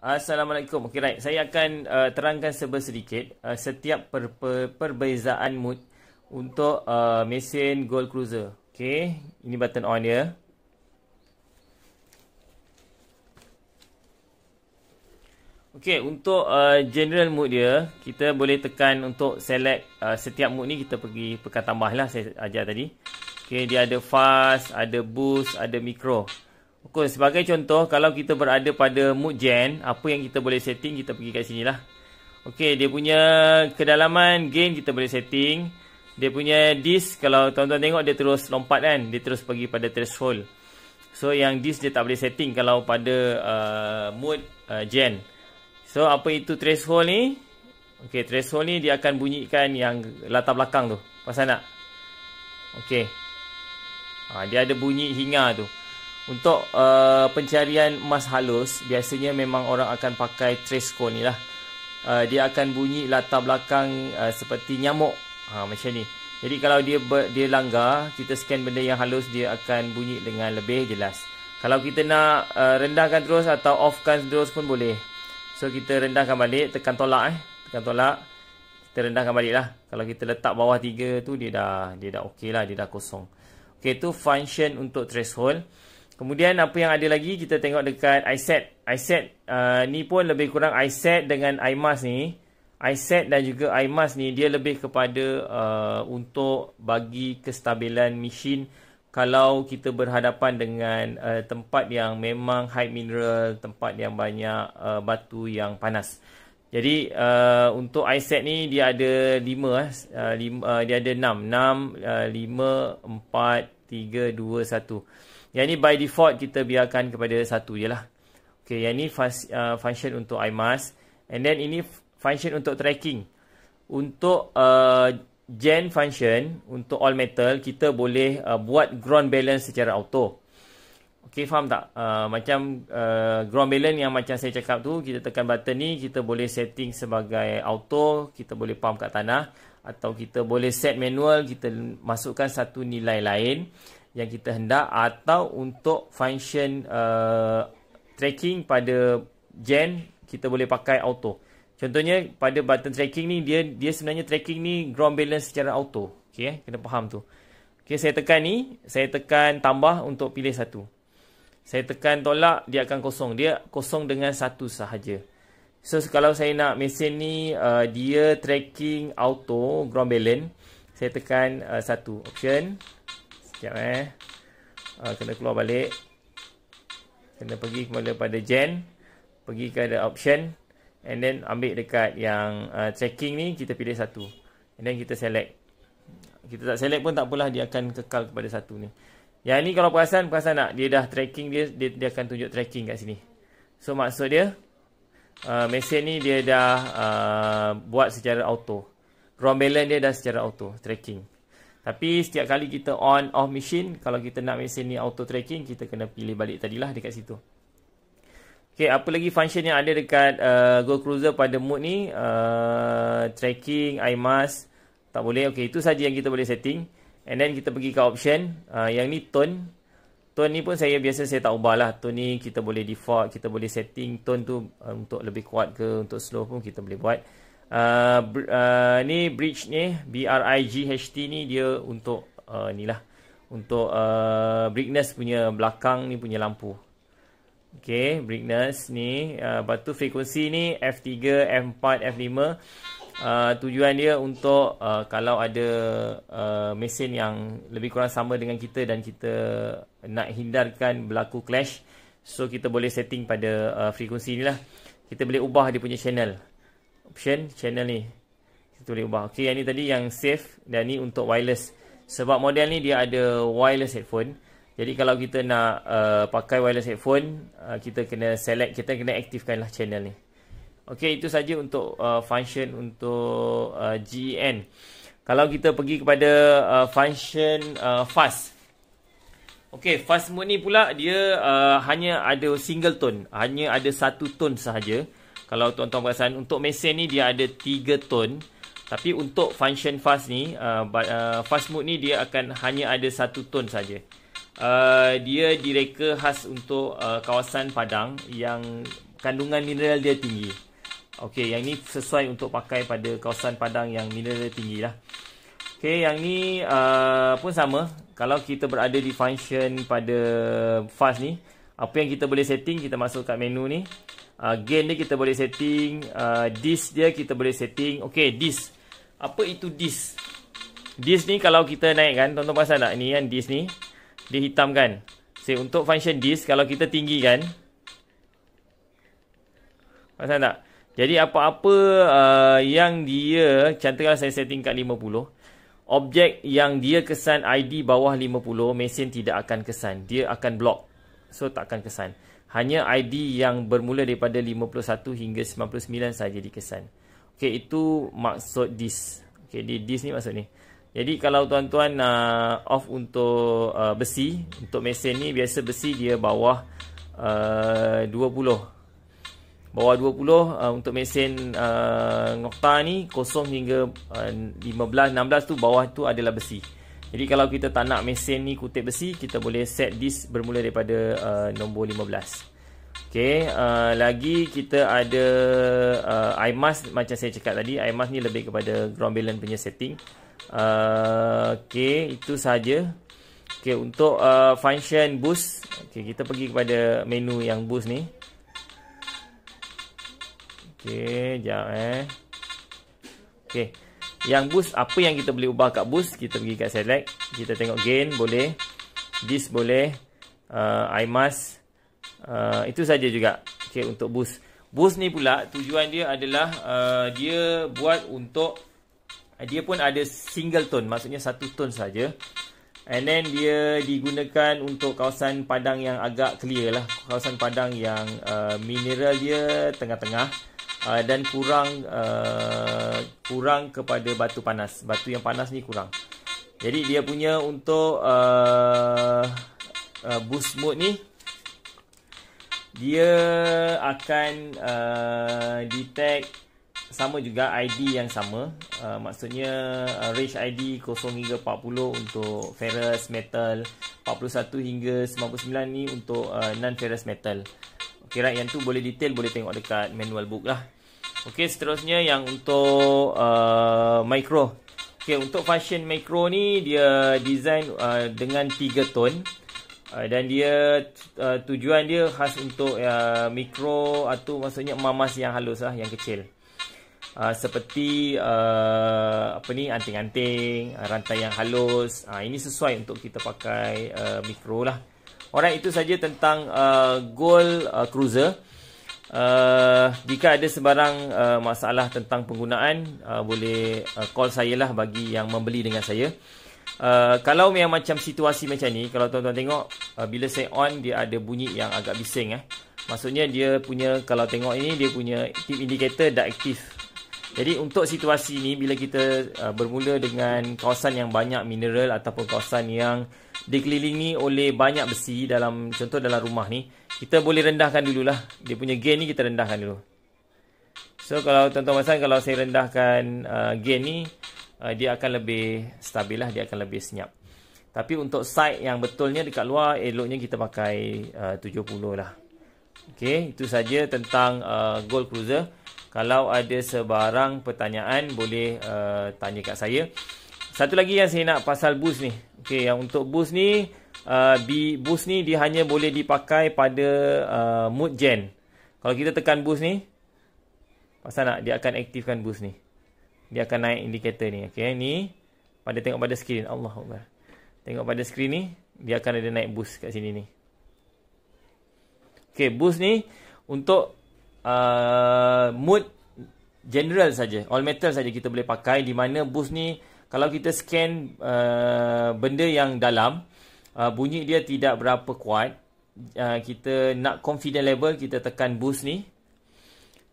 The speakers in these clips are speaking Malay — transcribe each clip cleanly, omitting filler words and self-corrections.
Assalamualaikum. Okay, right. Saya akan terangkan sedikit setiap perbezaan mood untuk mesin Gold Cruiser. Okay, ini button on dia. Okay, untuk general mood dia, kita boleh tekan untuk select setiap mood ni. Kita pergi pekan tambah lah, saya ajar tadi. Okay, dia ada fast, ada boost, ada micro. Okay, sebagai contoh, kalau kita berada pada mood gen, apa yang kita boleh setting, kita pergi kat sini lah. Okay, dia punya kedalaman gain kita boleh setting. Dia punya disc, kalau tuan-tuan tengok dia terus lompat kan, dia terus pergi pada threshold. So yang disc dia tak boleh setting kalau pada mood gen. So apa itu threshold ni? Okay, threshold ni dia akan bunyikan yang latar belakang tu. Pasal tak? Okay, dia ada bunyi hinga tu. Untuk pencarian emas halus, biasanya memang orang akan pakai threshold ni lah. Dia akan bunyi latar belakang seperti nyamuk, macam ni. Jadi kalau dia langgar, kita scan benda yang halus, dia akan bunyi dengan lebih jelas. Kalau kita nak rendahkan terus atau offkan terus pun boleh. So kita rendahkan balik, tekan tolak tekan tolak, kita rendahkan balik lah. Kalau kita letak bawah 3 tu, dia dah okey lah, dia dah kosong. Okay, tu function untuk threshold. Kemudian apa yang ada lagi, kita tengok dekat iSet. iSet ni pun lebih kurang iSet dengan iMAS ni. iSet dan juga iMAS ni, dia lebih kepada untuk bagi kestabilan mesin kalau kita berhadapan dengan tempat yang memang high mineral, tempat yang banyak batu yang panas. Jadi untuk iSet ni dia ada 5, dia ada 6, 5, 4, 3, 2, 1. Yang ni by default kita biarkan kepada 1 je lah. Okay, yang ni function untuk iMAS. And then ini function untuk tracking. Untuk gen function, untuk all metal, kita boleh buat ground balance secara auto. Okay, faham tak? Macam ground balance yang macam saya cakap tu, kita tekan button ni, kita boleh setting sebagai auto, kita boleh pump kat tanah. Atau kita boleh set manual, kita masukkan satu nilai lain yang kita hendak, atau untuk function tracking pada gen, kita boleh pakai auto. Contohnya pada button tracking ni, dia sebenarnya tracking ni ground balance secara auto. Okay, kena faham tu. Okay, saya tekan ni, saya tekan tambah untuk pilih 1. Saya tekan tolak, dia akan kosong. Dia kosong dengan 1 sahaja. So kalau saya nak mesin ni dia tracking auto ground balance, saya tekan 1 option. Sekejap kena keluar balik. Kena pergi kepada gen, pergi ke ada option, and then ambil dekat yang tracking ni, kita pilih 1. And then kita select. Kita tak select pun tak apalah, dia akan kekal kepada 1 ni. Yang ni kalau perasan tak, dia dah tracking, dia akan tunjuk tracking kat sini. So maksud dia mesin ni dia dah buat secara auto. Ground balance dia dah secara auto tracking. Tapi setiap kali kita on off machine, kalau kita nak mesin ni auto tracking, kita kena pilih balik tadilah dekat situ. Okay, apa lagi function yang ada dekat Gold Cruiser pada mode ni? Tracking, iMAS, tak boleh. Okay, itu saja yang kita boleh setting. And then kita pergi ke option. Yang ni tone. Tone ni pun saya tak ubah lah. Tone ni kita boleh default, kita boleh setting tone tu untuk lebih kuat ke, untuk slow pun kita boleh buat. Ni bridge ni, BRIGHT ni, dia untuk ni lah, untuk brightness punya belakang ni punya lampu. Okay, brightness ni, batu frekuensi ni F3, F4, F5. Tujuan dia untuk kalau ada mesin yang lebih kurang sama dengan kita dan kita nak hindarkan berlaku clash, so kita boleh setting pada frekuensi ni lah. Kita boleh ubah dia punya channel. Option channel ni kita boleh ubah. Okay, yang ni tadi yang safe, dan ni untuk wireless. Sebab model ni dia ada wireless headphone. Jadi kalau kita nak pakai wireless headphone, kita kena select, kita kena aktifkan lah channel ni. Okay, itu saja untuk function untuk GEN. Kalau kita pergi kepada function fast. Okay, fast mode ni pula dia hanya ada single tone, hanya ada 1 tone sahaja. Kalau tuan-tuan perasan, untuk mesin ni dia ada 3 tone. Tapi untuk function fast ni, fast mode ni dia akan hanya ada 1 tone saja. Dia direka khas untuk kawasan Padang yang kandungan mineral dia tinggi. Okey, yang ni sesuai untuk pakai pada kawasan padang yang mineral tinggi lah. Okey, yang ni pun sama. Kalau kita berada di function pada fast ni, apa yang kita boleh setting, kita masuk kat menu ni. Gain dia kita boleh setting, disk dia kita boleh setting. Okey, disk. Apa itu disk? Disk ni kalau kita naikkan, tuan-tuan perasan tak? Ni kan disk ni, dia hitam kan? So, untuk function disk, kalau kita tinggikan, perasan tak? Jadi apa-apa yang dia, contohnya saya setting kat 50, objek yang dia kesan ID bawah 50, mesin tidak akan kesan. Dia akan block. So, tak akan kesan. Hanya ID yang bermula daripada 51 hingga 99 saja dikesan. Okey, itu maksud disk. Okey, di disk ni maksud ni. Jadi kalau tuan-tuan off untuk besi, untuk mesin ni biasa besi dia bawah 20. Bawah 20 untuk mesin Nokta ni 0 hingga 15, 16 tu bawah tu adalah besi. Jadi kalau kita tak nak mesin ni kutip besi, kita boleh set disk bermula daripada nombor 15. Okey, lagi kita ada iMask macam saya cakap tadi. iMask ni lebih kepada ground balance punya setting. Okey, itu saja. Okey, untuk function boost, okey, kita pergi kepada menu yang boost ni. Okey, jap Okey. Yang boost, apa yang kita boleh ubah kat boost, kita pergi kat select, kita tengok gain boleh, disk boleh, iMask, itu saja juga. Okey, untuk boost. Boost ni pula tujuan dia adalah dia buat untuk, dia pun ada single tone, maksudnya satu tone saja. And then dia digunakan untuk kawasan padang yang agak clear lah, kawasan padang yang mineral dia tengah-tengah. Dan kurang kepada batu panas. Batu yang panas ni kurang. Jadi dia punya untuk boost mode ni, dia akan detect sama juga ID yang sama. Maksudnya range ID 0 hingga 40 untuk ferrous metal, 41 hingga 99 ni untuk non-ferrous metal. Okay, right, yang tu boleh detail, boleh tengok dekat manual book lah. Okey, seterusnya yang untuk micro. Okey, untuk function micro ni dia design dengan 3 tone. Dan dia tujuan dia khas untuk mikro atau maksudnya emas yang halus lah, yang kecil. Seperti apa ni, anting-anting, rantai yang halus. Ini sesuai untuk kita pakai mikro lah. Alright, itu saja tentang Gold Cruiser. Jika ada sebarang masalah tentang penggunaan, boleh call saya lah bagi yang membeli dengan saya. Kalau yang macam situasi macam ni, kalau tuan-tuan tengok, bila saya on, dia ada bunyi yang agak bising. Maksudnya dia punya, kalau tengok ini, dia punya tip indicator dah aktif. Jadi untuk situasi ni, bila kita bermula dengan kawasan yang banyak mineral ataupun kawasan yang dikelilingi oleh banyak besi, dalam contoh dalam rumah ni, kita boleh rendahkan dululah. Dia punya gain ni kita rendahkan dulu. So kalau tuan-tuan perasan, kalau saya rendahkan gain ni, dia akan lebih stabil lah, dia akan lebih senyap. Tapi untuk side yang betulnya dekat luar, eloknya kita pakai 70 lah. Okey, itu saja tentang Gold Cruiser. Kalau ada sebarang pertanyaan, boleh tanya kat saya. Satu lagi yang saya nak pasal boost ni. Okey, yang untuk boost ni, boost ni dia hanya boleh dipakai pada mood gen. Kalau kita tekan boost ni, pasal nak, dia akan aktifkan boost ni. Dia akan naik indikator ni. Okey, ni pada tengok pada skrin. Allahuakbar. Tengok pada skrin ni, dia akan ada naik boost kat sini ni. Okey, boost ni untuk mood general saja, all metal saja kita boleh pakai, di mana boost ni kalau kita scan benda yang dalam, bunyi dia tidak berapa kuat. Kita nak confident level, kita tekan boost ni.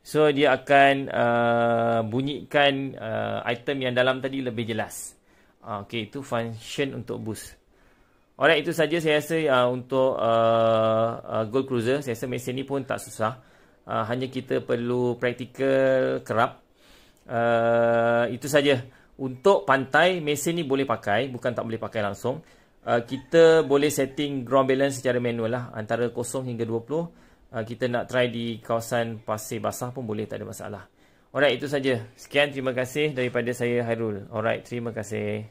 So dia akan bunyikan item yang dalam tadi lebih jelas. Okey, itu function untuk boost. Alright, itu saja saya rasa untuk Gold Cruiser. Saya rasa mesin ni pun tak susah. Hanya kita perlu praktikal kerap. Itu saja. Untuk pantai, mesin ni boleh pakai, bukan tak boleh pakai langsung. Kita boleh setting ground balance secara manual lah, antara 0 hingga 20. kita nak try di kawasan pasir basah pun boleh, tak ada masalah. Alright, itu saja. Sekian, terima kasih daripada saya Hairul. Alright, terima kasih.